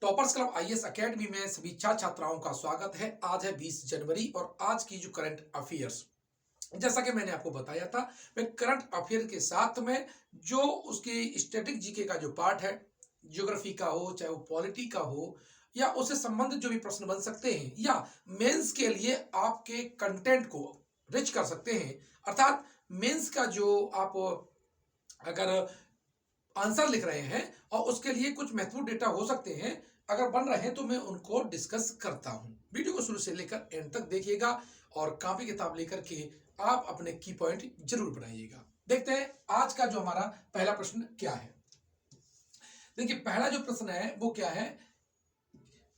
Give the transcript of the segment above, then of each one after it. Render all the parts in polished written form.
Toppers club IAS academy में सभी छात्र छात्राओं का स्वागत है। आज है 20 जनवरी और आज की जो करंट अफेयर्स, जैसा कि मैंने आपको बताया था, मैं करंट अफेयर के साथ में जो उसकी स्टैटिक जीके का जो पार्ट है, ज्योग्राफी का हो चाहे वो पॉलिटी का हो या उससे संबंधित जो भी प्रश्न बन सकते हैं या मेंस के लिए आपके कंटेंट को रिच कर सकते हैं, अर्थात मेंस का जो आप अगर आंसर लिख रहे हैं और उसके लिए कुछ महत्वपूर्ण डेटा हो सकते हैं, अगर बन रहे हैं तो मैं उनको डिस्कस करता हूं। वीडियो को शुरू से लेकर एंड तक देखिएगा और कॉपी किताब लेकर के आप अपने की पॉइंट जरूर बनाइएगा। देखते हैं आज का जो हमारा पहला प्रश्न क्या है। देखिए, पहला जो प्रश्न है वो क्या है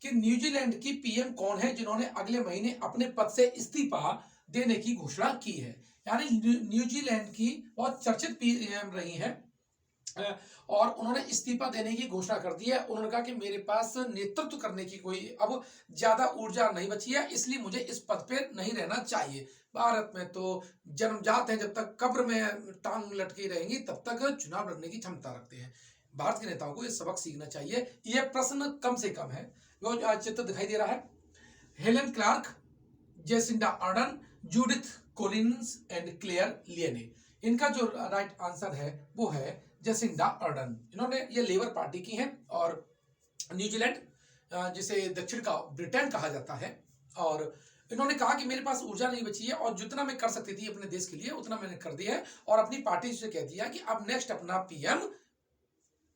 कि न्यूजीलैंड की पीएम कौन है जिन्होंने अगले महीने अपने पद से इस्तीफा देने की घोषणा की है। यानी न्यूजीलैंड की बहुत चर्चित पीएम रही है और उन्होंने इस्तीफा देने की घोषणा कर दी है। उन्होंने कहा कि मेरे पास नेतृत्व करने की कोई अब ज्यादा ऊर्जा नहीं बची है, इसलिए मुझे इस पद पे नहीं रहना चाहिए। भारत में तो जन्मजात है, जब तक कब्र में टांग लटकी रहेंगी तब तक चुनाव लड़ने की क्षमता रखते हैं। भारत के नेताओं को ये सबक सीखना चाहिए। यह प्रश्न कम से कम है। वो चित्र दिखाई दे रहा है, Helen Clark, Jacinda Ardern, Judith Collins and Claire Lianne. इनका जो राइट आंसर है वो है जेसिंडा अर्डन। इन्होंने ये लेबर पार्टी की हैं और न्यूजीलैंड जिसे दक्षिण का ब्रिटेन कहा जाता है, और इन्होंने कहा कि मेरे पास ऊर्जा नहीं बची है और जितना मैं कर सकती थी अपने देश के लिए उतना मैंने कर दिया है, और अपनी पार्टी से कह दिया कि अब नेक्स्ट अपना पीएम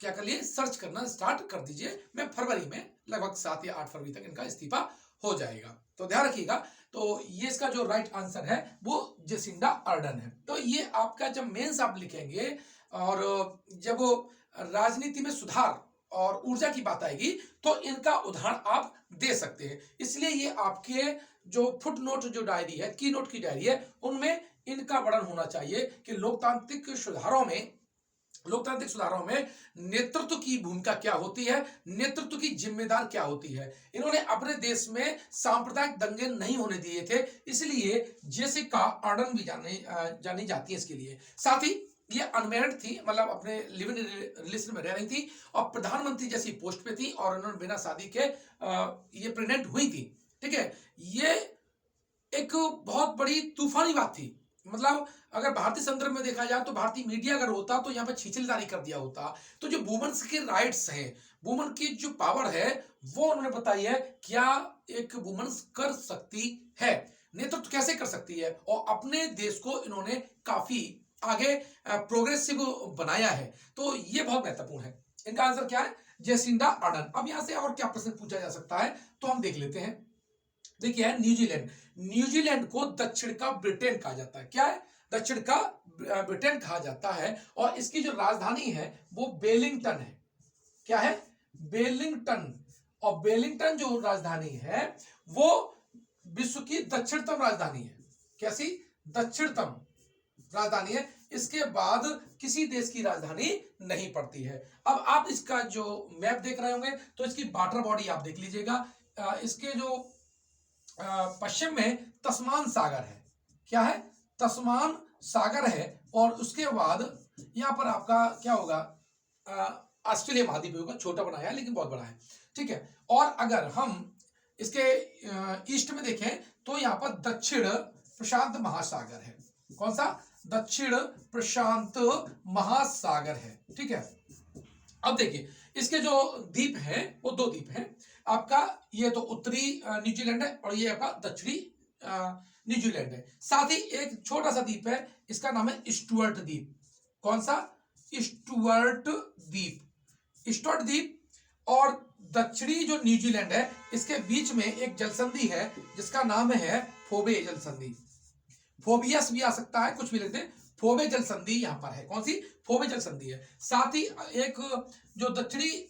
क्या कर लिए, सर्च करना स्टार्ट कर दीजिए। मैं फरवरी में लगभग 7 या 8 फरवरी तक इनका इस्तीफा हो जाएगा। तो ध्यान रखिएगा, तो ये इसका जो राइट आंसर है वो जेसिंडा अर्डन है। तो ये आपका जब मेंस आप लिखेंगे और जब राजनीति में सुधार और ऊर्जा की बात आएगी तो इनका उदाहरण आप दे सकते हैं। इसलिए ये आपके जो फुट नोट जो डायरी है, की नोट की डायरी है, उनमें इनका वर्णन होना चाहिए कि लोकतांत्रिक सुधारों में नेतृत्व की भूमिका क्या होती है, नेतृत्व की जिम्मेदार क्या होती है। इन्होंने अपने देश में सांप्रदायिक दंगे नहीं होने दिए थे, इसलिए जेसिका आर्डन भी जानी जाती है इसके लिए। साथ ही ये अनमैरिड थी, मतलब अपने लिव इन रिलेशन में रह रही थी और प्रधानमंत्री जैसी पोस्ट पे थी और उन्होंने बिना शादी के ये प्रेग्नेंट हुई थी। ठीक है, ये एक बहुत बड़ी तूफानी बात थी। मतलब अगर भारतीय संदर्भ में देखा जाए तो भारतीय मीडिया अगर होता तो यहाँ पे छीछलदारी कर दिया होता। तो जो वुमेन्स के राइट्स हैं, वुमेन की जो पावर है वो उन्होंने बताई है, क्या एक वुमेन्स कर सकती है, नेतृत्व कैसे कर सकती है, और अपने देश को इन्होंने काफी आगे प्रोग्रेसिव बनाया है। तो ये बहुत महत्वपूर्ण है। इनका आंसर क्या है, जेसिंडा आर्डन। अब यहां से और क्या प्रश्न पूछा जा सकता है तो हम देख लेते हैं। देखिए, न्यूजीलैंड, न्यूजीलैंड को दक्षिण का ब्रिटेन कहा जाता है। क्या है, दक्षिण का ब्रिटेन कहा जाता है, और इसकी जो राजधानी है वो वेलिंगटन है। क्या है, वेलिंगटन। और वेलिंगटन जो राजधानी है वो विश्व की दक्षिणतम राजधानी है। कैसी, दक्षिणतम राजधानी है। इसके बाद किसी देश की राजधानी नहीं पड़ती है। अब आप इसका जो मैप देख रहे होंगे तो इसकी वाटर बॉडी आप देख लीजिएगा। इसके जो पश्चिम में तस्मान सागर है। क्या है, तस्मान सागर है, और उसके बाद यहां पर आपका क्या होगा, ऑस्ट्रेलिया महाद्वीप होगा। छोटा बनाया है लेकिन बहुत बड़ा है। ठीक है, और अगर हम इसके ईस्ट में देखें तो यहां पर दक्षिण प्रशांत महासागर है। कौन सा, दक्षिण प्रशांत महासागर है। ठीक है, अब देखिए इसके जो द्वीप हैं वो 2 द्वीप हैं आपका, ये तो उत्तरी न्यूजीलैंड है और ये आपका दक्षिणी न्यूजीलैंड है। साथ ही एक छोटा सा द्वीप है, इसका नाम है स्टुअर्ट द्वीप। कौन सा, स्टुअर्ट द्वीप। स्टुअर्ट द्वीप और दक्षिणी जो न्यूजीलैंड है इसके बीच में एक जलसंधि है जिसका नाम है फोबे जलसंधि। फोबियस भी आ सकता है, कुछ भी लिखते हैं। फोबे जल संधि यहां पर है। कौन सी, फोबे जल संधि है। साथ ही एक जो दक्षिणी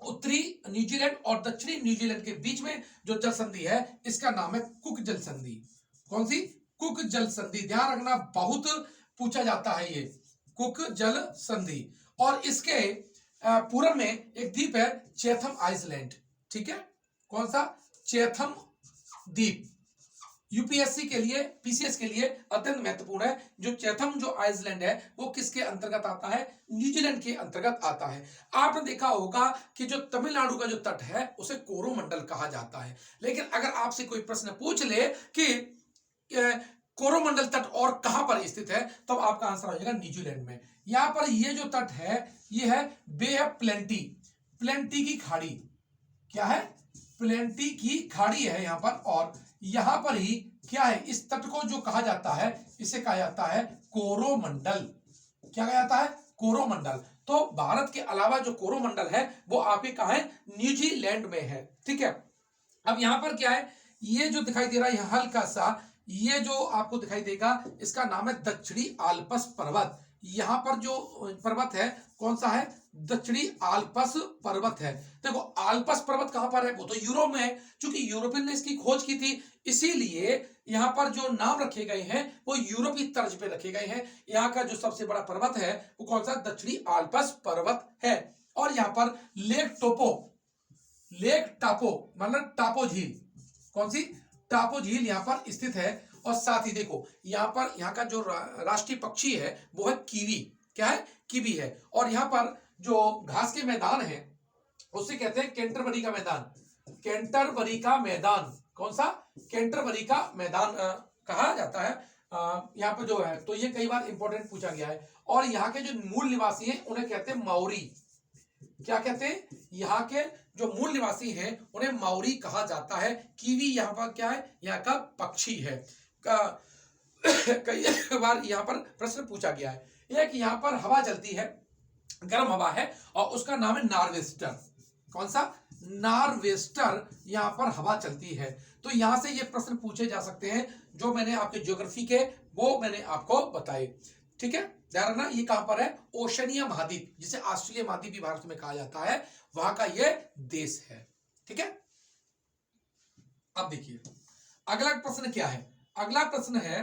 उत्तरी न्यूजीलैंड और दक्षिणी न्यूजीलैंड के बीच में जो जल संधि है इसका नाम है कुक जल संधि। कौन सी, कुक जल संधि। ध्यान रखना, बहुत पूछा जाता है ये कुक जल संधि। और इसके पूर्व में एक द्वीप है चैथम आइसलैंड। ठीक है, कौन सा, चैथम द्वीप। यूपीएससी के लिए, पीसीएस के लिए अत्यंत महत्वपूर्ण है। जो चैथम जो आइलैंड है वो किसके अंतर्गत आता है? न्यूजीलैंड के अंतर्गत आता है। आपने देखा होगा कि जो तमिलनाडु का जो तट है उसे कोरोमंडल कहा जाता है। लेकिन अगर आपसे कोई प्रश्न पूछ ले कि कोरोमंडल तट और कहां पर स्थित है, तो आपका आंसर हो जाएगा न्यूजीलैंड में। यहां पर ये जो तट है ये है बे ऑफ प्लेंटी, प्लेंटी की खाड़ी। क्या है? प्लेंटी की खाड़ी है यहां पर। और यहां पर ही क्या है, इस तट को जो कहा जाता है इसे कहा जाता है कोरोमंडल। क्या कहा जाता है? कोरोमंडल। तो भारत के अलावा जो कोरोमंडल है वो आपके कहा है? न्यूजीलैंड में है। ठीक है। अब यहां पर क्या है, ये जो दिखाई दे रहा है हल्का सा, ये जो आपको दिखाई देगा इसका नाम है दक्षिणी आल्प्स पर्वत। यहां पर जो पर्वत है कौन सा है? दक्षिणी आल्प्स पर्वत है। देखो आल्प्स पर्वत कहां पर है? वो तो यूरोप में है। क्योंकि यूरोपियन ने इसकी खोज की थी, इसीलिए यहां पर जो नाम रखे गए हैं वो यूरोपीय तर्ज पे रखे गए हैं। यहां का जो सबसे बड़ा पर्वत है वो कौन सा? दक्षिणी आल्प्स पर्वत है। और यहां पर लेक टापो मतलब टापो झील, कौन सी? टापो झील यहां पर स्थित है। और साथ ही देखो यहां पर यहाँ का जो राष्ट्रीय पक्षी है वो है कीवी। क्या है? कीवी है। और यहां पर जो घास के मैदान है उसे कहते हैं कैंटरबरी का मैदान। कैंटरबरी का मैदान, कौन सा? कैंटरबरी का मैदान कहा जाता है यहाँ पर जो है। तो ये कई बार इंपॉर्टेंट पूछा गया है। और यहाँ के जो मूल निवासी हैं उन्हें कहते हैं माओरी। क्या कहते हैं? यहाँ के जो मूल निवासी हैं उन्हें माओरी कहा जाता है। कीवी यहाँ पर क्या है? यहाँ का पक्षी है। कई बार यहाँ पर प्रश्न पूछा गया है। एक यहाँ पर हवा चलती है, गर्म हवा है, और उसका नाम है नार्वेस्टर। कौन सा? नार्वेस्टर यहाँ पर हवा चलती है। तो यहां से ये प्रश्न पूछे जा सकते हैं जो मैंने आपके ज्योग्राफी के वो मैंने आपको बताए। ठीक है, ध्यान रखना। ये कहां पर है? ओशनिया महाद्वीप, जिसे ऑस्ट्रेलिया महाद्वीप भी भारत में कहा जाता है, वहां का ये देश है। ठीक है। अब देखिए अगला प्रश्न क्या है। अगला प्रश्न है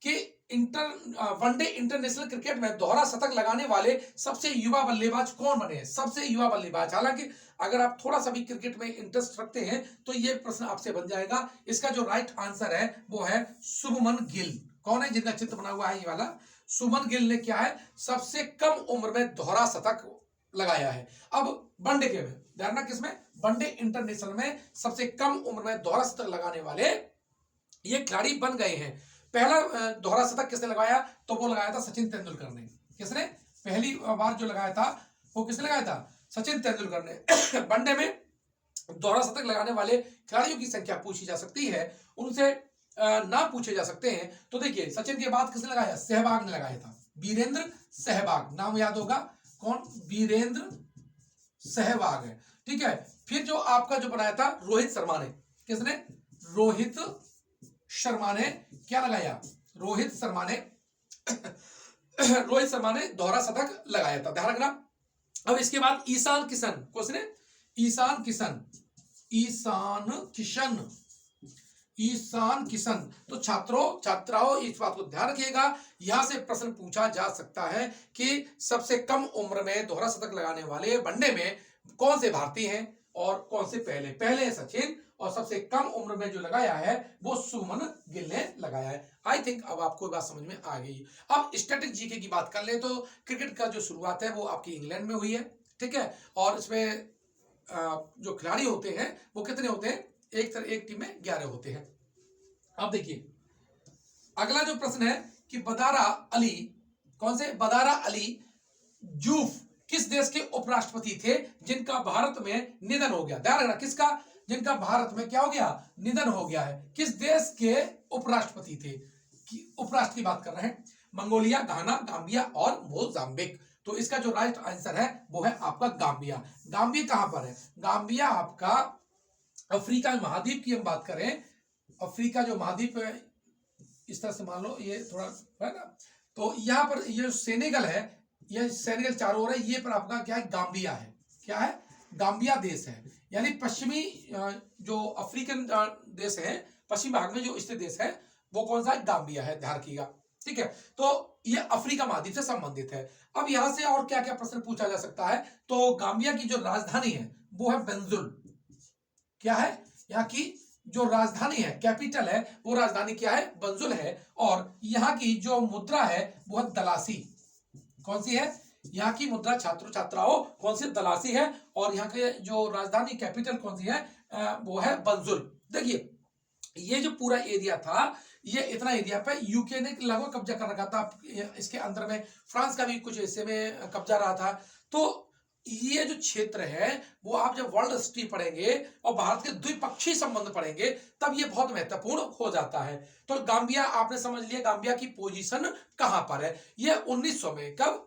कि वनडे इंटरनेशनल क्रिकेट में दोहरा शतक लगाने वाले सबसे युवा बल्लेबाज कौन बने? सबसे युवा बल्लेबाज। हालांकि अगर आप थोड़ा सा भी क्रिकेट में इंटरेस्ट रखते हैं तो यह प्रश्न आपसे बन जाएगा। इसका जो राइट आंसर है वो है शुभमन गिल। कौन है? जिनका चित्र बना हुआ है ये वाला, शुभमन गिल ने क्या है? सबसे कम उम्र में दोहरा शतक लगाया है। अब वनडे के में ध्यान रखना, किसमें? वनडे इंटरनेशनल में सबसे कम उम्र में दोहरा शतक लगाने वाले ये खिलाड़ी बन गए हैं। पहला दोहरा शतक किसने लगाया? तो वो लगाया था सचिन तेंदुलकर ने। किसने? पहली बार जो लगाया था वो किसने लगाया था? सचिन तेंदुलकर ने। वनडे में दोहरा शतक लगाने वाले खिलाड़ियों की संख्या पूछी जा सकती है, उनसे ना पूछे जा सकते हैं। तो देखिए सचिन के बाद किसने लगाया? सहवाग ने लगाया था, वीरेंद्र सहवाग। नाम याद होगा कौन? वीरेंद्र सहवाग है। ठीक है। फिर जो आपका जो बनाया था रोहित शर्मा ने। किसने? रोहित शर्मा ने क्या लगाया? रोहित शर्मा ने रोहित शर्मा ने दोहरा शतक लगाया था, ध्यान रखना। अब इसके बाद ईशान किशन। किसने? ईशान किशन। ईशान किशन। तो छात्राओं इस बात को ध्यान रखिएगा, यहां से प्रश्न पूछा जा सकता है कि सबसे कम उम्र में दोहरा शतक लगाने वाले वनडे में कौन से भारतीय हैं और कौन से पहले सचिन, और सबसे कम उम्र में जो लगाया है वो शुभमन गिल ने लगाया है। आई थिंक अब आपको बात समझ में आ गई। अब स्टैटिक जीके की बात कर ले तो क्रिकेट का जो शुरुआत है वो आपकी इंग्लैंड में हुई है। ठीक है। और इसमें जो खिलाड़ी होते हैं वो कितने होते हैं? एक टीम में 11 होते हैं। अब देखिए अगला जो प्रश्न है कि बदारा अली, कौन से? बदारा अली जूफ किस देश के उपराष्ट्रपति थे जिनका भारत में निधन हो गया? ध्यान रखना, किसका? जिनका भारत में क्या हो गया? निधन हो गया है। किस देश के उपराष्ट्रपति थे? उपराष्ट्र की बात कर रहे हैं। मंगोलिया, घाना, गाम्बिया और मोजाम्बिक। तो इसका जो राइट आंसर है वो है आपका गाम्बिया। गाम्बिया कहां पर है? गाम्बिया आपका अफ्रीका महाद्वीप की हम बात करें, अफ्रीका जो महाद्वीप है इस तरह से मान लो, ये थोड़ा है ना, तो यहां पर ये सेनेगल है, ये सेनेगल चारों ओर है, ये पर आपका क्या है? गाम्बिया है। क्या है? गाम्बिया देश है। यानी पश्चिमी जो अफ्रीकन देश है, पश्चिमी भाग में जो स्थित देश है वो कौन सा है? गाम्बिया है, ध्यान रखिएगा। ठीक है। तो ये अफ्रीका महाद्वीप से संबंधित है। अब यहां से और क्या क्या प्रश्न पूछा जा सकता है? तो गाम्बिया की जो राजधानी है वो है बेंजुल। क्या है? यहाँ की जो राजधानी है, कैपिटल है, वो राजधानी क्या है, बंजुल है। और यहाँ की जो मुद्रा है वो है दलासी। कौन सी है, यहाँ की मुद्रा छात्रों छात्राओं कौन सी, दलासी है। और यहाँ के जो राजधानी कैपिटल कौन सी है, वो है बंजुल। देखिए ये जो पूरा एरिया था, ये इतना एरिया पे यूके ने लगभग कब्जा कर रखा था। इसके अंदर में फ्रांस का भी कुछ हिस्से में कब्जा रहा था। तो ये जो क्षेत्र है वो आप जब वर्ल्ड हिस्ट्री पढ़ेंगे और भारत के द्विपक्षीय संबंध पढ़ेंगे तब ये बहुत महत्वपूर्ण हो जाता है। तो गांबिया आपने समझ लिया, गांबिया की पोजीशन कहां पर है। ये 1900 में कब,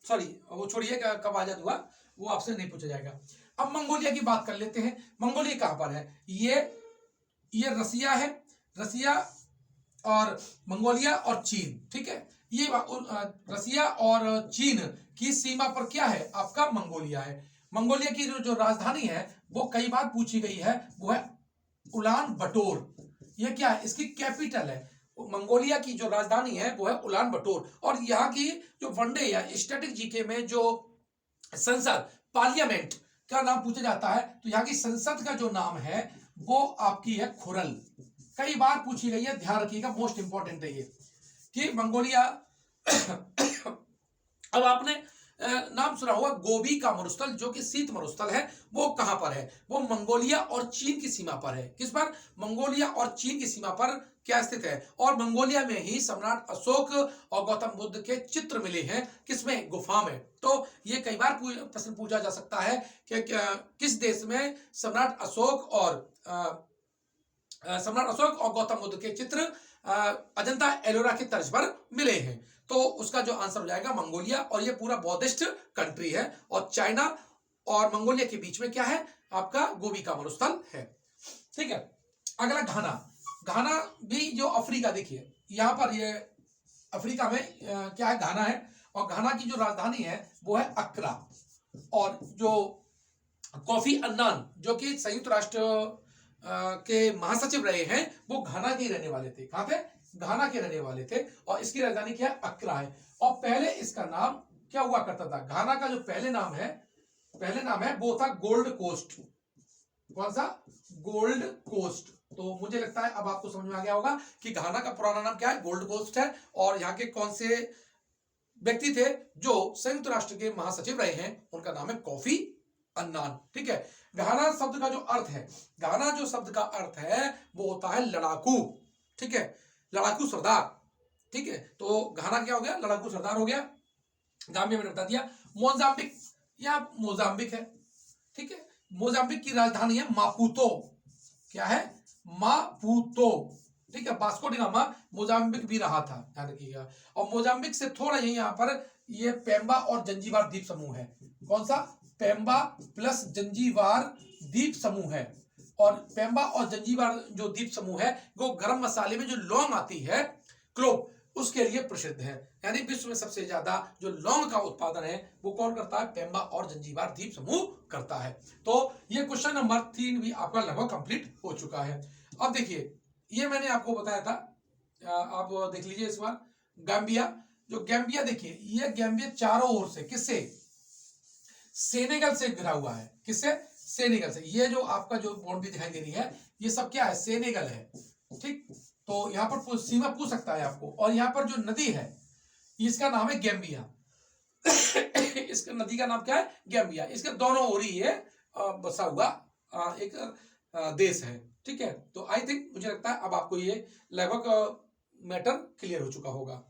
सॉरी वो छोड़िए कब आजाद हुआ वो आपसे नहीं पूछा जाएगा। अब मंगोलिया की बात कर लेते हैं। मंगोलिया कहां पर है, ये रसिया है, रसिया और मंगोलिया और चीन, ठीक है। ये रसिया और चीन की सीमा पर क्या है, आपका मंगोलिया है। मंगोलिया की जो राजधानी है वो कई बार पूछी गई है, वो है उलान बटोर। ये क्या है, इसकी कैपिटल है। मंगोलिया की जो राजधानी है वो है उलान बटोर। और यहाँ की जो वनडे या स्टैटिक जीके में जो संसद, पार्लियामेंट का नाम पूछा जाता है, तो यहाँ की संसद का जो नाम है वो आपकी है खुरल। कई बार पूछी गई है, ध्यान रखिएगा, मोस्ट इंपॉर्टेंट है ये कि मंगोलिया अब आपने नाम सुना होगा गोबी का मरुस्थल, जो कि शीत मरुस्थल है, वो कहां पर है, वो मंगोलिया और चीन की सीमा पर है। किस पर, मंगोलिया और चीन की सीमा पर क्या स्थित है। और मंगोलिया में ही सम्राट अशोक और गौतम बुद्ध के चित्र मिले हैं, किसमें, गुफा में। तो ये कई बार प्रश्न पूछा जा सकता है कि किस देश में सम्राट अशोक और गौतम बुद्ध के चित्र अजंता एलोरा के तर्ज पर मिले हैं। तो उसका जो आंसर हो जाएगा मंगोलिया। और ये पूरा बौद्धिस्ट कंट्री है। और चाइना और मंगोलिया के बीच में क्या है, आपका गोबी का मरुस्थल है, ठीक है। अगला घाना। घाना भी जो अफ्रीका, देखिए यहां पर ये अफ्रीका में क्या है, घाना है। और घाना की जो राजधानी है वो है अक्रा। और जो कोफी अन्नान जो कि संयुक्त राष्ट्र के महासचिव रहे हैं, वो घाना के रहने वाले थे। कहां थे, घाना के रहने वाले थे। और इसकी राजधानी क्या है, अक्रा है। और पहले इसका नाम क्या हुआ करता था, घाना का जो पहले नाम है वो था गोल्ड कोस्ट। कौन सा, गोल्ड कोस्ट। तो मुझे लगता है अब आपको समझ में आ गया होगा कि घाना का पुराना नाम क्या है, गोल्ड कोस्ट है। और यहाँ के कौन से व्यक्ति थे जो संयुक्त राष्ट्र के महासचिव रहे हैं, उनका नाम है कोफी अन्नान, ठीक है। घाना शब्द का जो अर्थ है, घाना जो शब्द का अर्थ है वो होता है लड़ाकू, ठीक है, लड़ाकू सरदार, ठीक है। तो घाना क्या हो गया, लड़ाकू सरदार हो गया। गाम्बिया मैंने बता दिया। मोजाम्बिक, या मोजाम्बिक है, ठीक है। मोजाम्बिक की राजधानी है मापुतो। क्या है, मापुतो, ठीक है। वास्को डी गामा मोजाम्बिक भी रहा था, ध्यान रखिएगा। और मोजाम्बिक से थोड़ा यही यहाँ पर ये पेम्बा और जंजीबार द्वीप समूह है। कौन सा, पेम्बा प्लस जंजीबार द्वीप समूह है। और पेम्बा और जंजीबार जो द्वीप समूह है वो गरम मसाले में जो लौंग आती है, क्लोव, उसके लिए प्रसिद्ध है। यानी विश्व में सबसे ज्यादा जो लौंग का उत्पादन है वो कौन करता है, पेम्बा और जंजीबार द्वीप समूह करता है। तो ये क्वेश्चन नंबर 3 भी आपका लगभग कंप्लीट हो चुका है। अब देखिए ये मैंने आपको बताया था, आप देख लीजिए इस बार गाम्बिया। जो गैम्बिया, देखिए ये गैम्बिया चारों ओर से किससे, सेनेगल से घिरा हुआ है। किससे, सेनेगल से। ये जो आपका जो बाउंड्री दिखाई दे रही है ये सब क्या है, सेनेगल है, ठीक। तो यहाँ पर सीमा पूछ सकता है आपको। और यहाँ पर जो नदी है इसका नाम है गैम्बिया। इसका नदी का नाम क्या है, गैम्बिया। इसके दोनों ओर ही ये बसा हुआ एक देश है, ठीक है। तो आई थिंक, मुझे लगता है अब आपको ये लगभग मैटर क्लियर हो चुका होगा।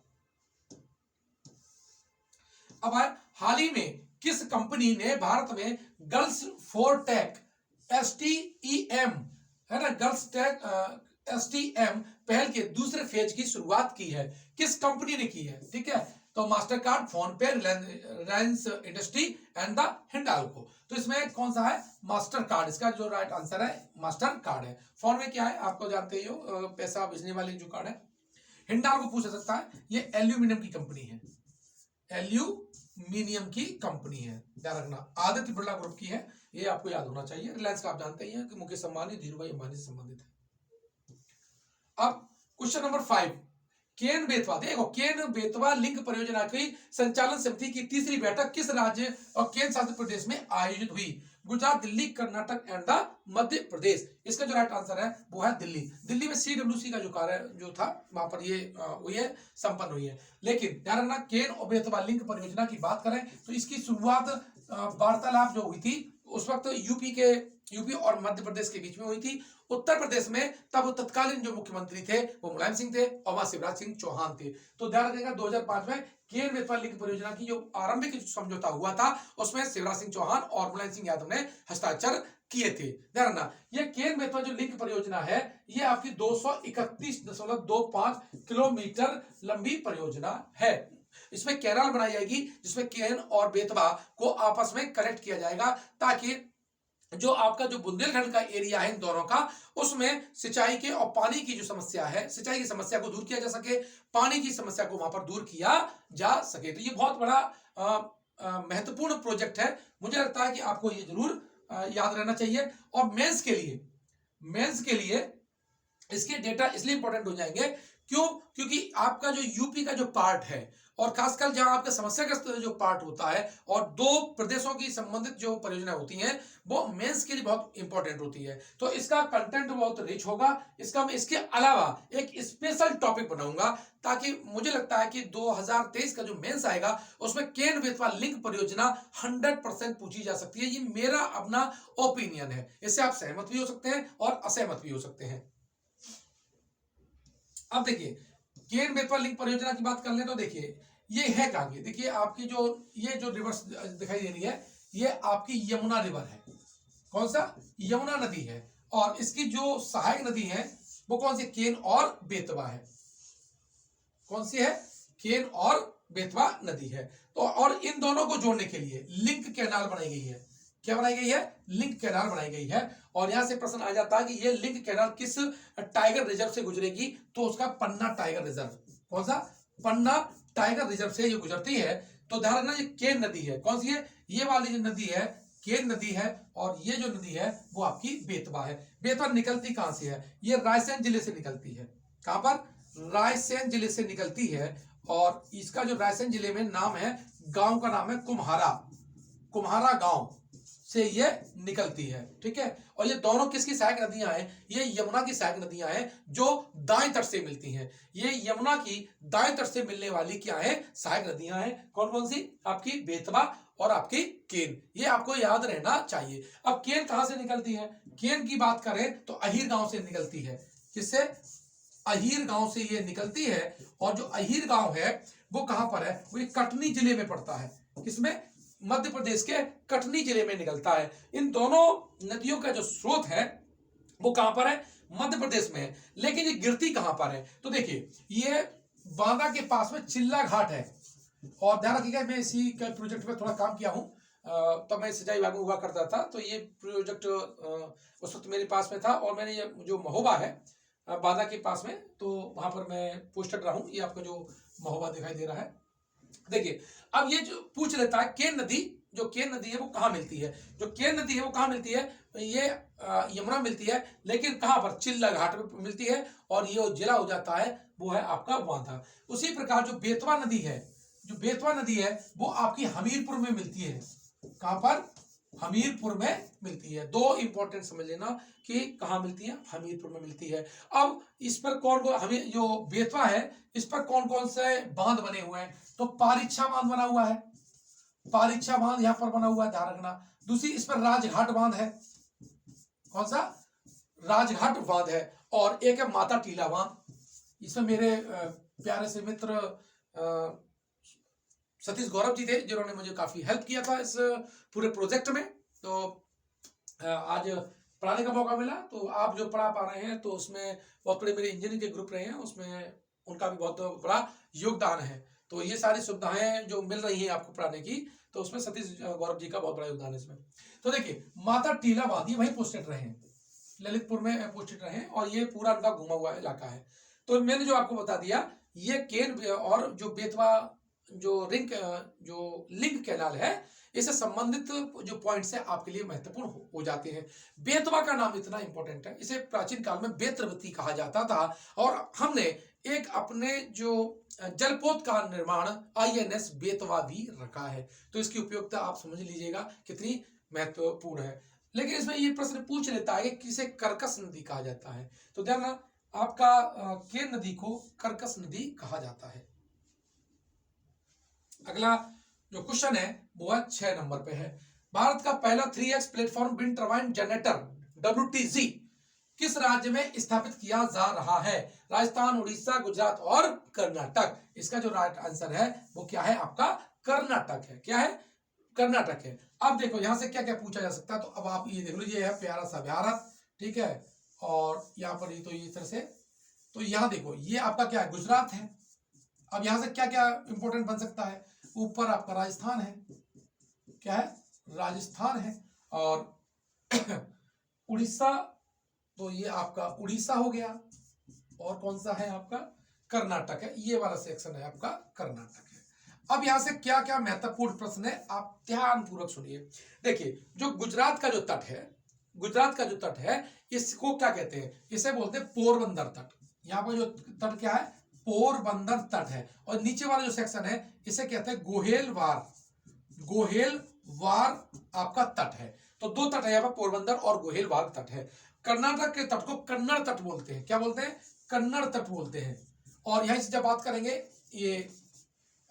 अब हाल ही में किस कंपनी ने भारत में गर्ल्स फॉर टेक, STEM है ना, गर्ल्स टेक STEM पहल के दूसरे फेज की शुरुआत की है, किस कंपनी ने की है, ठीक है। तो मास्टर कार्ड, फोन पे, Reliance industry and the Hindalco. तो इसमें कौन सा है, मास्टर कार्ड। इसका जो राइट आंसर है मास्टर कार्ड है। फोन में क्या है, आपको जानते ही हो, पैसा भेजने वाले जो कार्ड है। हिंडाल्को पूछ सकता है, ये एल्यूमिनियम की कंपनी है, एल्यूमिनियम की कंपनी है, ध्यान रखना। आदित्य बिरला ग्रुप की है, ये आपको याद होना चाहिए। रिलायंस का आप जानते ही हैं कि मुकेश अंबानी, धीरूभाई अंबानी से संबंधित है। अब क्वेश्चन नंबर 5, केन बेतवा। देखो, केन बेतवा लिंक परियोजना की संचालन समिति की तीसरी बैठक किस राज्य और केंद्र शासित प्रदेश में आयोजित हुई। Gujarat, Delhi, Karnataka and the Madhya Pradesh. इसका जो राइट आंसर है वो है दिल्ली। दिल्ली में CWC का जो कार्य जो था वहां पर ये हुई है, संपन्न हुई है। लेकिन ध्यान रखना, केन और बेतवा लिंक परियोजना की बात करें तो इसकी शुरुआत वार्तालाप जो हुई थी उस वक्त यूपी और मध्य प्रदेश के बीच में हुई थी। उत्तर प्रदेश में तब तत्कालीन जो मुख्यमंत्री थे वो मुलायम सिंह थे और वहां शिवराज सिंह चौहान थे। तो ध्यान रखिएगा 2005 में केन बेतवा लिंक परियोजना की जो आरंभिक समझौता हुआ था उसमें शिवराज सिंह चौहान और मुलायम सिंह यादव ने हस्ताक्षर किए थे। ध्यान रखना, ये केन बेतवा जो लिंक परियोजना है ये आपकी 231.25 किलोमीटर लंबी परियोजना है। इसमें कैनाल बनाई जाएगी जिसमें केन और बेतवा को आपस में कनेक्ट किया जाएगा ताकि जो आपका जो बुंदेलखंड का एरिया है इन दोनों का, उसमें सिंचाई के और पानी की जो समस्या है, सिंचाई की समस्या को दूर किया जा सके, पानी की समस्या को वहां पर दूर किया जा सके। तो ये बहुत बड़ा महत्वपूर्ण प्रोजेक्ट है। मुझे लगता है कि आपको ये जरूर याद रहना चाहिए। और मेंस के लिए इसके डेटा इसलिए इंपॉर्टेंट हो जाएंगे क्योंकि आपका जो यूपी का जो पार्ट है और खासकर जहां आपका समस्याग्रस्त जो पार्ट होता है और दो प्रदेशों की संबंधित जो परियोजना होती हैं वो मेंस के लिए बहुत इंपॉर्टेंट होती है। तो इसका कंटेंट बहुत रिच होगा। मैं इसके अलावा एक स्पेशल टॉपिक बनाऊंगा ताकि मुझे लगता है कि 2023 का जो मेंस आएगा उसमें केन बेतवा लिंक परियोजना 100% पूछी जा सकती है। ये मेरा अपना ओपिनियन है। इससे आप सहमत भी हो सकते हैं और असहमत भी हो सकते हैं। अब देखिए, केन बेतवा लिंक परियोजना की बात कर ले तो देखिए ये है कहां की। देखिए आपकी जो ये जो रिवर्स दिखाई दे रही है ये आपकी यमुना रिवर है। कौन सा? यमुना नदी है। और इसकी जो सहायक नदी है वो कौन सी? केन और बेतवा है। कौन सी है? केन और बेतवा नदी है। तो और इन दोनों को जोड़ने के लिए लिंक कैनाल बनाई गई है। क्या बनाई गई है? लिंक कैनाल बनाई गई है। और यहां से प्रश्न आ जाता है कि ये लिंक कैनाल किस टाइगर रिजर्व से गुजरेगी? तो उसका पन्ना टाइगर रिजर्व। कौन सा? पन्ना टाइगर रिजर्व से ये गुजरती है। तो ध्यान रखना, ये केन नदी है। कौन सी है? ये वाली जो नदी है केन नदी है। और ये जो नदी है वो आपकी बेतवा है। बेतवा निकलती कहां से है? ये रायसेन जिले से निकलती है। कहां पर? रायसेन जिले से निकलती है। और इसका जो रायसेन जिले में नाम है, गांव का नाम है कुम्हारा गांव से ये निकलती है। ठीक है। और ये दोनों किसकी सहायक नदियां हैं? ये यमुना की सहायक नदियां हैं जो दाएं तट से मिलती हैं। ये यमुना की दाएं तट से मिलने वाली क्या है? सहायक नदियां हैं। कौन कौन सी? आपकी बेतवा और आपकी केन। ये आपको याद रहना चाहिए। अब केन कहां से निकलती है? केन की बात करें तो अहीर गांव से निकलती है। किससे? अहीर गांव से ये निकलती है। और जो अहीर गांव है वो कहां पर है? वो कटनी जिले में पड़ता है। किसमें? मध्य प्रदेश के कटनी जिले में निकलता है। इन दोनों नदियों का जो स्रोत है वो कहां पर है? मध्य प्रदेश में है। लेकिन ये गिरती कहां पर है? तो देखिए ये बांदा के पास में चिल्ला घाट है। और ध्यान रखिएगा, मैं इसी का प्रोजेक्ट में थोड़ा काम किया हूं। तब मैं सिंचाई विभाग में हुआ करता था। तो ये प्रोजेक्ट उस वक्त मेरे पास में था। और मैंने ये जो महोबा है बांदा के पास में, तो वहां पर मैं पोस्टेड रहा हूं। ये आपका जो महोबा दिखाई दे रहा है। देखिए अब ये जो पूछ लेता है केन नदी, जो केन नदी है वो कहां मिलती है? जो केन नदी है वो कहां मिलती है? ये यमुना मिलती है। लेकिन कहां पर? चिल्ला घाट में मिलती है। और ये जिला हो जाता है वो है आपका बांदा। उसी प्रकार जो बेतवा नदी है, वो आपकी हमीरपुर में मिलती है। कहां पर? हमीरपुर में मिलती है। दो इंपॉर्टेंट समझ लेना कि कहां मिलती है? हमीरपुर में मिलती है। अब इस पर कौन कौन, हमें जो बेतवा है इस पर कौन कौन से बांध बने हुए हैं? तो पारीक्षा बांध बना हुआ है। पारीक्षा बांध यहां पर बना हुआ है, ध्यान रखना। दूसरी इस पर राजघाट बांध है। कौन सा? राजघाट बांध है। और एक है माता टीला बांध। इसमें मेरे प्यारे से मित्र सतीश गौरव जी थे जिन्होंने मुझे काफी हेल्प किया था इस पूरे प्रोजेक्ट में। तो आज पढ़ाने का मौका मिला। तो आप जो पढ़ा पा रहे हैं तो उसमें बहुत बड़े मेरे इंजीनियरिंग के ग्रुप रहे हैं, उसमें उनका भी बहुत बड़ा योगदान है। तो ये सारी सुविधाएं जो मिल रही हैं आपको पढ़ाने की, तो उसमें सतीश गौरव जी का बहुत बड़ा योगदान है इसमें। तो देखिए माता टीला बांध, ये वहीं पोस्टेड रहे हैं, ललितपुर में पोस्टेड रहे हैं। और ये पूरा उनका घुमा हुआ इलाका है। तो मैंने जो आपको बता दिया, ये केन और जो बेतवा जो लिंक कैनाल है, इससे संबंधित जो पॉइंट्स है आपके लिए महत्वपूर्ण हो जाते हैं। बेतवा का नाम इतना इंपॉर्टेंट है, इसे प्राचीन काल में बेत्रवती कहा जाता था। और हमने एक अपने जो जलपोत का निर्माण INS बेतवा भी रखा है। तो इसकी उपयोगिता आप समझ लीजिएगा कितनी महत्वपूर्ण है। लेकिन इसमें ये प्रश्न पूछ लेता है कि किसे कर्कश नदी कहा जाता है, तो ध्यान रखना आपका केन नदी को कर्कश नदी कहा जाता है। अगला जो क्वेश्चन है वो है 6 नंबर पे है, भारत का पहला 3x platform wind turbine generator WTG किस राज्य में स्थापित किया जा रहा है? राजस्थान, उड़ीसा, गुजरात और कर्नाटक। इसका जो राइट आंसर है वो क्या है आपका? कर्नाटक है। क्या है? कर्नाटक है। अब देखो यहां से क्या क्या पूछा जा सकता है, तो अब आप ये देख लीजिए, है प्यारा सा भारत, ठीक है, और यहाँ पर ये तो इस तरह से, तो यहाँ देखो ये आपका क्या है? गुजरात है। अब यहां से क्या क्या इंपॉर्टेंट बन सकता है? ऊपर आपका राजस्थान है, क्या है? राजस्थान है, और उड़ीसा, तो ये आपका उड़ीसा हो गया, और कौन सा है आपका? कर्नाटक है। ये वाला सेक्शन है आपका कर्नाटक है। अब यहां से क्या क्या महत्वपूर्ण प्रश्न है, आप ध्यान पूर्वक सुनिए। देखिए जो गुजरात का जो तट है, गुजरात का जो तट है, इसको क्या कहते हैं? इसे बोलते हैं पोरबंदर तट। यहाँ पर जो तट क्या है? पोरबंदर तट है। और नीचे वाला जो सेक्शन है इसे कहते हैं गोहेलवार, गोहेलवार आपका तट है। तो दो तट है यहाँ पर, पोरबंदर और गोहेलवार तट है। कर्नाटक के तट को कन्नड़ तट बोलते हैं। क्या बोलते हैं? कन्नड़ तट बोलते हैं। और यहीं से जब बात करेंगे, ये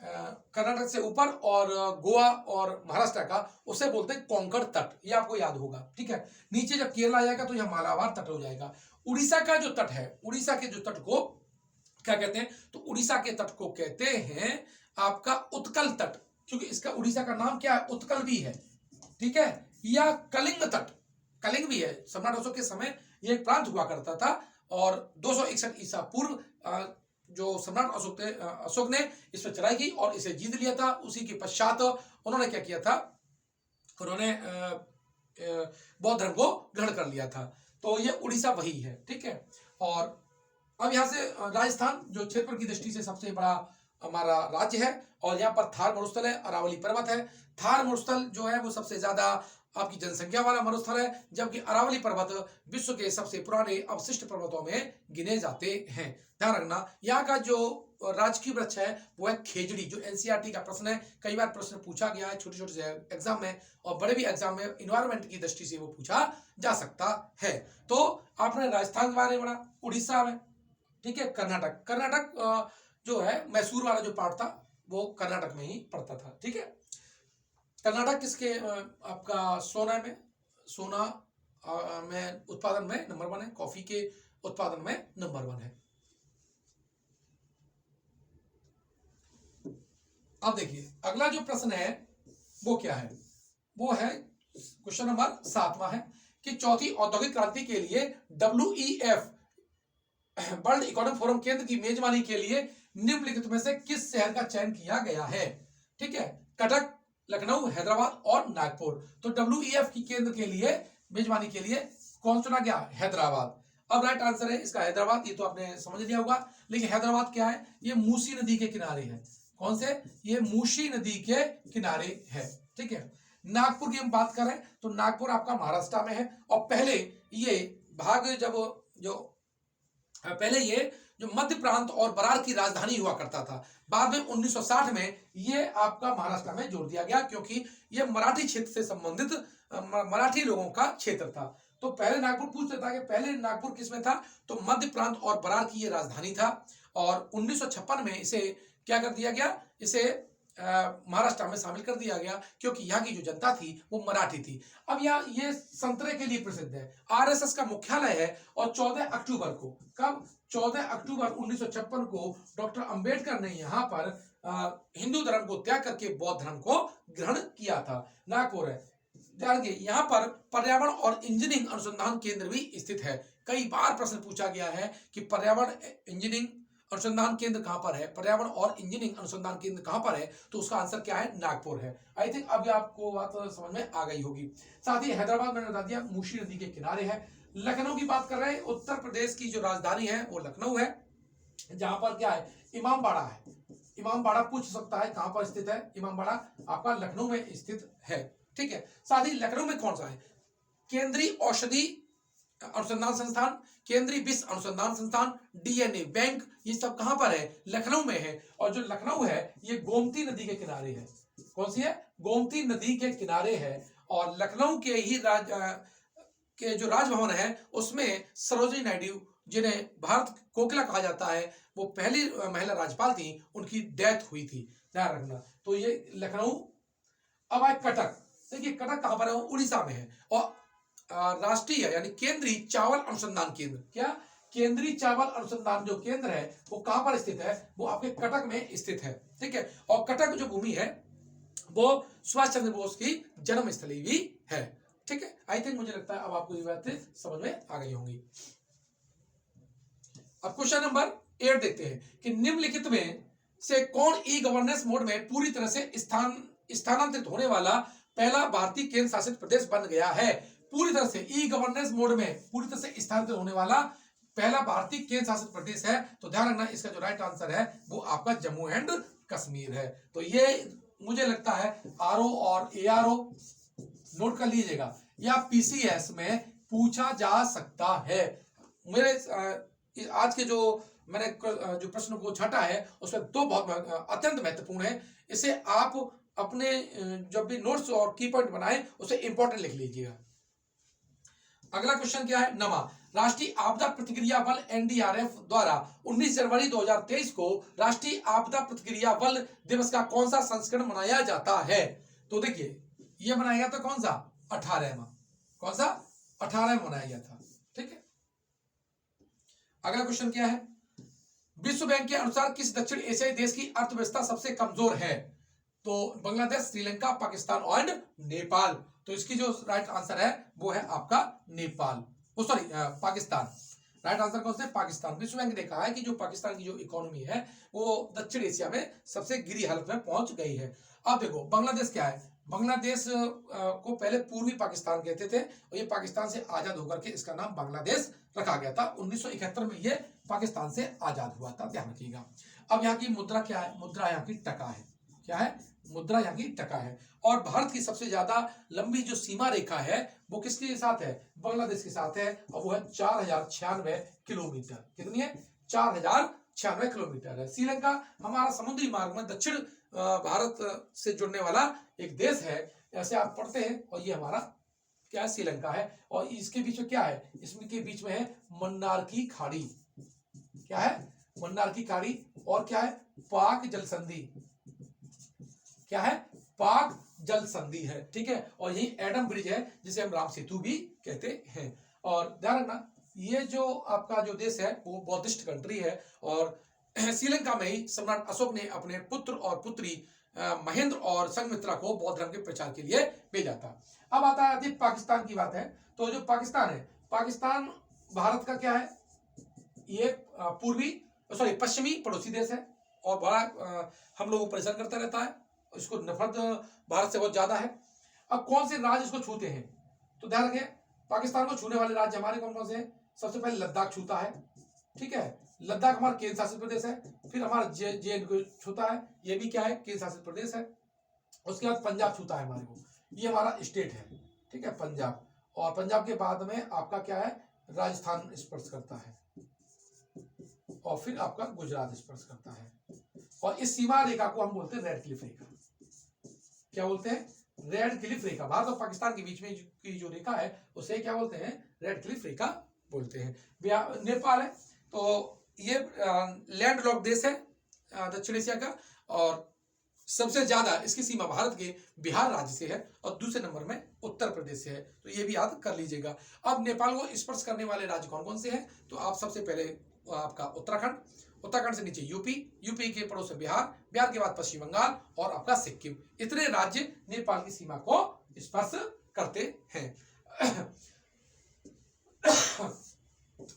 कर्नाटक से ऊपर और गोवा और महाराष्ट्र का, उसे बोलते हैं कोंकण तट। ये आपको याद होगा, ठीक है। नीचे जब केरला आ जाएगा तो यह मालाबार तट हो जाएगा। उड़ीसा का जो तट है, उड़ीसा के जो तट को क्या कहते हैं? तो उड़ीसा के तट को कहते हैं आपका उत्कल तट, क्योंकि इसका उड़ीसा का नाम क्या है? उत्कल भी है, ठीक है। या कलिंग तट, कलिंग भी है। सम्राट अशोक के समय यह एक प्रांत हुआ करता था, और 261 ईसा पूर्व जो सम्राट अशोक ने इस पर चढ़ाई की और इसे जीत लिया था। उसी के पश्चात उन्होंने क्या किया था? उन्होंने बौद्ध धर्म को ग्रहण कर लिया था। तो ये उड़ीसा वही है, ठीक है। और अब यहां से राजस्थान जो क्षेत्र की दृष्टि से सबसे बड़ा हमारा राज्य है, और यहाँ पर थार मरुस्थल है, अरावली पर्वत है। थार मरुस्थल जो है वो सबसे ज्यादा आपकी जनसंख्या वाला मरुस्थल है, जबकि अरावली पर्वत विश्व के सबसे पुराने अवशिष्ट पर्वतों में गिने जाते हैं। ध्यान रखना, यहाँ का जो राजकीय वृक्ष है वो है खेजड़ी, जो एनसीईआरटी का प्रश्न है। कई बार प्रश्न पूछा गया है छोटे छोटे एग्जाम में, और बड़े भी एग्जाम में इन्वायरमेंट की दृष्टि से वो पूछा जा सकता है। तो आपने राजस्थान के बारे में पढ़ा, उड़ीसा में, ठीक है। कर्नाटक, कर्नाटक जो है मैसूर वाला जो पार्ट था वो कर्नाटक में ही पड़ता था, ठीक है। कर्नाटक किसके आपका सोना में, सोना में उत्पादन में नंबर 1 है, कॉफी के उत्पादन में नंबर 1 है। अब देखिए अगला जो प्रश्न है वो क्या है? वो है क्वेश्चन नंबर 7वां है कि चौथी औद्योगिक क्रांति के लिए WEF वर्ल्ड इकोनॉमिक फोरम केंद्र की मेजबानी के लिए निम्नलिखित में से किस शहर का चयन किया गया है? ठीक है, कटक, लखनऊ, हैदराबाद और नागपुर। तो WEF की केंद्र के लिए मेजबानी के लिए कौन चुना गया? हैदराबाद। अब राइट आंसर है इसका हैदराबाद। ये तो आपने समझ लिया होगा, लेकिन हैदराबाद क्या है? ये मूसी नदी के किनारे है। कौन से? ये मूसी नदी के किनारे है, ठीक है। नागपुर की हम बात करें तो नागपुर आपका महाराष्ट्र में है, और पहले ये भाग जब जो पहले ये जो मध्य प्रांत और बरार की राजधानी हुआ करता था, बाद में 1960 में ये आपका महाराष्ट्र में जोड़ दिया गया, क्योंकि ये मराठी क्षेत्र से संबंधित मराठी लोगों का क्षेत्र था। तो पहले नागपुर पूछता था कि पहले नागपुर किसमें था? तो मध्य प्रांत और बरार की ये राजधानी था, और 1956 में इसे क्या कर दिया गया? इसे महाराष्ट्र में शामिल कर दिया गया, क्योंकि यहाँ की जो जनता थी वो मराठी थी। अब यहाँ ये संतरे के लिए प्रसिद्ध है, आरएसएस का मुख्यालय है, और 14 अक्टूबर को, कब? 14 अक्टूबर 1956 को डॉक्टर अंबेडकर ने यहाँ पर हिंदू धर्म को त्याग करके बौद्ध धर्म को ग्रहण किया था। नागपुर है, यहाँ पर पर्यावरण और इंजीनियरिंग अनुसंधान केंद्र भी स्थित है। कई बार प्रश्न पूछा गया है कि पर्यावरण इंजीनियरिंग अनुसंधान केंद्र कहां पर है, पर्यावरण और इंजीनियरिंग अनुसंधान केंद्र कहां पर है? तो उसका आंसर क्या है? नागपुर है। आई थिंक अभी आपको बात समझ में आ गई होगी। साथ ही हैदराबाद मैंने बता दिया मूसी नदी के किनारे है। लखनऊ की बात कर रहे हैं, उत्तर प्रदेश की जो राजधानी है वो लखनऊ है, जहां पर क्या है? इमामबाड़ा है। इमामबाड़ा पूछ सकता है कहां पर स्थित है? इमामबाड़ा आपका लखनऊ में स्थित है, ठीक है। साथ ही लखनऊ में कौन सा है? केंद्रीय औषधि अनुसंधान संस्थान, केंद्रीय विष अनुसंधान संस्थान, DNA बैंक, ये सब कहां पर है? लखनऊ में है। और जो लखनऊ है ये गोमती नदी के किनारे है। कौन सी है? गोमती नदी के किनारे है। और लखनऊ के ही के जो राजभवन है उसमें सरोजिनी नायडू, जिन्हें भारत कोकिला कहा जाता है, वो पहली महिला राज्यपाल थी, उनकी डेथ हुई थी, ध्यान रखना। तो ये लखनऊ। अब आए कटक। देखिए कटक कहां पर है, उड़ीसा में है। और राष्ट्रीय यानी केंद्रीय चावल अनुसंधान केंद्र, क्या केंद्रीय चावल अनुसंधान जो केंद्र है वो कहां पर स्थित है, वो आपके कटक में स्थित है, ठीक है। और कटक जो भूमि है वो सुभाष चंद्र बोस की जन्म स्थली भी है, ठीक है। आई थिंक मुझे लगता है अब आपको ये बातें समझ में आ गई होंगी। अब क्वेश्चन नंबर 8 देखते हैं कि निम्नलिखित में से कौन ई गवर्नेंस मोड में पूरी तरह से स्थानांतरित होने वाला पहला भारतीय केंद्र शासित प्रदेश बन गया है। पूरी तरह से ई गवर्नेंस मोड में पूरी तरह से स्थानांतरित होने वाला पहला भारतीय केंद्र शासित प्रदेश है। तो ध्यान रखना, इसका जो राइट आंसर है वो आपका जम्मू एंड कश्मीर है। तो ये मुझे लगता है आरओ और एआरओ नोट कर लीजिएगा, या पीसीएस में पूछा जा सकता है। मेरे आज के जो मैंने जो प्रश्न को छाटा है उसमें दो बहुत अत्यंत महत्वपूर्ण है। इसे आप अपने जब भी नोट्स और की पॉइंट बनाएं उसे इंपॉर्टेंट लिख लीजिएगा। अगला क्वेश्चन क्या है, नमा राष्ट्रीय आपदा प्रतिक्रिया बल एनडीआरएफ द्वारा 19 जनवरी 2023 को राष्ट्रीय आपदा प्रतिक्रिया बल दिवस का कौन सा संस्करण मनाया जाता है। तो देखिए ये मनाया गया था कौन सा, 18वां, कौन सा 18वां मनाया गया था, ठीक है। अगला क्वेश्चन क्या है, विश्व बैंक के अनुसार किस दक्षिण एशियाई देश की अर्थव्यवस्था सबसे कमजोर है। तो बांग्लादेश, श्रीलंका, पाकिस्तान और नेपाल। तो इसकी जो राइट आंसर है वो है आपका Nepal, sorry Pakistan. Right answer कौन सा है, पाकिस्तान। विश्व बैंक ने कहा है कि जो पाकिस्तान की जो इकोनॉमी है वो दक्षिण एशिया में सबसे गिरी हालत में पहुंच गई है। अब देखो बांग्लादेश क्या है, बांग्लादेश को पहले पूर्वी पाकिस्तान कहते थे और ये पाकिस्तान से आजाद होकर के इसका नाम बांग्लादेश रखा गया था। 1971 में ये पाकिस्तान से आजाद हुआ था, ध्यान रखिएगा। अब यहाँ की मुद्रा क्या है, मुद्रा यहाँ की टका है। क्या है, मुद्रा यहाँ की टका है। और भारत की सबसे ज्यादा लंबी जो सीमा रेखा है वो किसके साथ है, बांग्लादेश के साथ है, और वो है 4096 किलोमीटर। कितनी है, 4096 किलोमीटर है। श्रीलंका हमारा समुद्री मार्ग में दक्षिण भारत से जुड़ने वाला एक देश है, ऐसे आप पढ़ते हैं। और ये हमारा क्या है, श्रीलंका है। और इसके बीच में क्या है, इसके बीच में है मन्नार की खाड़ी। क्या है, मन्नार की खाड़ी। और क्या है, पाक जल संधि। क्या है, पाक जल संधि है, ठीक है। और यही एडम ब्रिज है जिसे हम राम सेतु भी कहते हैं। और ध्यान रखना, ये जो आपका जो देश है वो बौद्धिस्ट कंट्री है। और श्रीलंका में ही सम्राट अशोक ने अपने पुत्र और पुत्री महेंद्र और संघमित्रा को बौद्ध धर्म के प्रचार के लिए भेजा था। अब आता है पाकिस्तान की बात है। तो जो पाकिस्तान है, पाकिस्तान भारत का क्या है, ये पश्चिमी पड़ोसी देश है और बड़ा हम लोगों को परेशान करता रहता है। इसको नफरत भारत से बहुत ज्यादा है। अब कौन से राज्य इसको छूते हैं, तो ध्यान रखें पाकिस्तान को छूने वाले राज्य हमारे कौन कौन से हैं। सबसे पहले लद्दाख छूता है, ठीक है। लद्दाख हमारा केंद्र शासित प्रदेश है। फिर हमारा जे छूता है, ये भी क्या है, केंद्र शासित प्रदेश है। उसके बाद पंजाब छूता है हमारे को, ये हमारा स्टेट है, ठीक है, पंजाब। और पंजाब के बाद में आपका क्या है, राजस्थान स्पर्श करता है। और फिर आपका गुजरात स्पर्श करता है। और इस सीमा रेखा को हम बोलते हैं रेड क्लिफ रेखा। क्या बोलते हैं, रेड क्लिफ रेखा। भारत और पाकिस्तान के बीच में की जो रेखा है उसे क्या बोलते हैं, रेड क्लिफ रेखा बोलते हैं। नेपाल है, तो ये लैंड लॉक देश है दक्षिण एशिया का। और सबसे ज्यादा इसकी सीमा भारत के बिहार राज्य से है और दूसरे नंबर में उत्तर प्रदेश से है। तो ये भी याद कर लीजिएगा। अब नेपाल को स्पर्श करने वाले राज्य कौन कौन से हैं, तो आप सबसे पहले आपका उत्तराखंड, उत्तराखंड से नीचे यूपी, यूपी के पड़ोस में बिहार, बिहार के बाद पश्चिम बंगाल और आपका सिक्किम। इतने राज्य नेपाल की सीमा को स्पर्श करते हैं।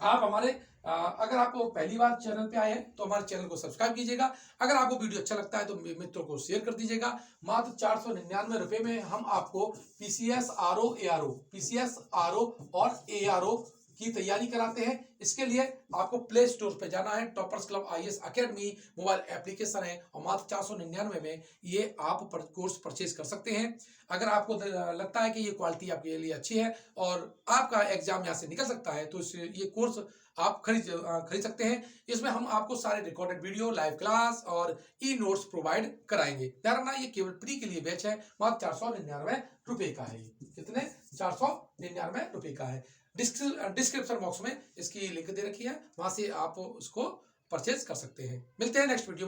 आप हमारे अगर आपको पहली बार चैनल पे आए हैं तो हमारे चैनल को सब्सक्राइब कीजिएगा। अगर आपको वीडियो अच्छा लगता है तो मित्रों को शेयर कर दीजिएगा। मात्र 499 रुपए में हम आपको PCS, RO, ARO, PCS, RO और एआरओ की तैयारी कराते हैं। इसके लिए आपको प्ले स्टोर पे जाना है, toppers club IAS academy mobile application है और मात्र 499 में ये आप कोर्स परचेज कर सकते हैं। अगर आपको लगता है कि ये क्वालिटी आपके लिए अच्छी है और आपका एग्जाम यहाँ से निकल सकता है, तो ये कोर्स आप खरीद सकते हैं। इसमें हम आपको सारे रिकॉर्डेड वीडियो, लाइव क्लास और ई नोट्स प्रोवाइड कराएंगे। ध्यान रखना, ये केवल प्री के लिए बैच है, मात्र 499 रुपए का है। कितने? 499 रुपए का है। डिस्क्रिप्शन बॉक्स में इसकी लिंक दे रखी है, वहां से आप उसको परचेज कर सकते हैं। मिलते हैं नेक्स्ट वीडियो में।